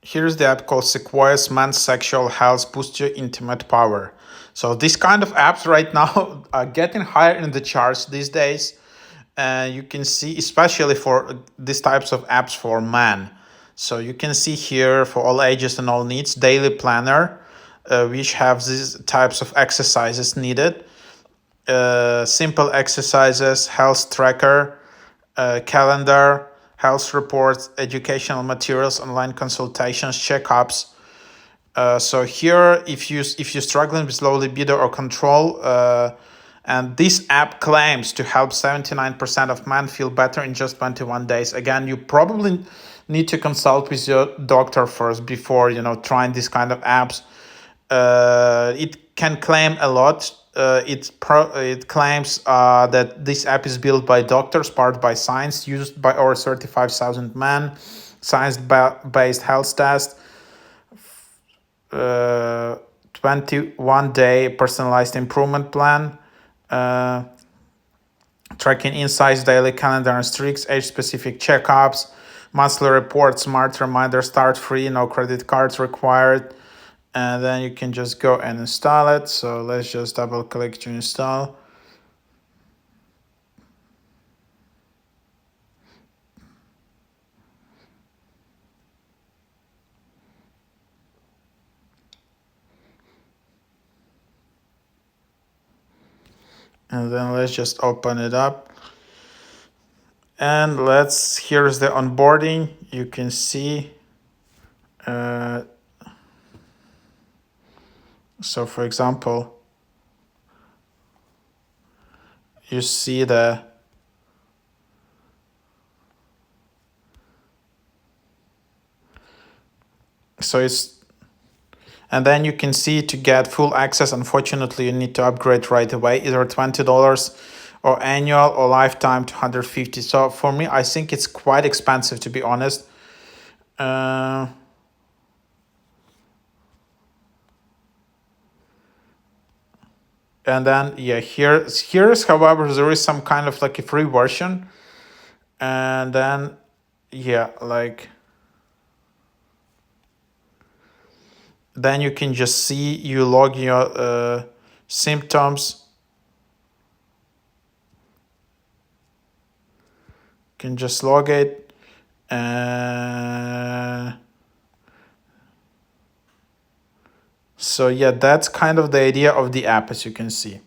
here's the app called Sequoia's Men's Sexual Health Boost Your Intimate Power. So this kind of apps right now are getting higher in the charts these days. You can see, especially for these types of apps for men. So you can see here for all ages and all needs, daily planner, which have these types of exercises needed. Simple exercises, health tracker, calendar, health reports, educational materials, online consultations, checkups. So here, if you're struggling with low libido or control, and this app claims to help 79% of men feel better in just 21 days. Again, you probably need to consult with your doctor first before trying this kind of apps. It can claim a lot. It claims that this app is built by doctors, powered by science, used by over 35,000 men, science-based health test, 21-day personalized improvement plan, tracking insights, daily calendar and streaks, age-specific checkups, monthly reports, smart reminder, start free, no credit cards required. And then you can just go and install it. So let's just double click to install. And then let's just open it up. And here's the onboarding. You can see, so for example, you see and then you can see, to get full access, unfortunately, you need to upgrade right away, either $20 or annual or lifetime to $150. So for me, I think it's quite expensive, to be honest. And then here's however, there is some kind of like a free version, and then then you can just see, you log your symptoms. You can just log it. So yeah, that's kind of the idea of the app, as you can see.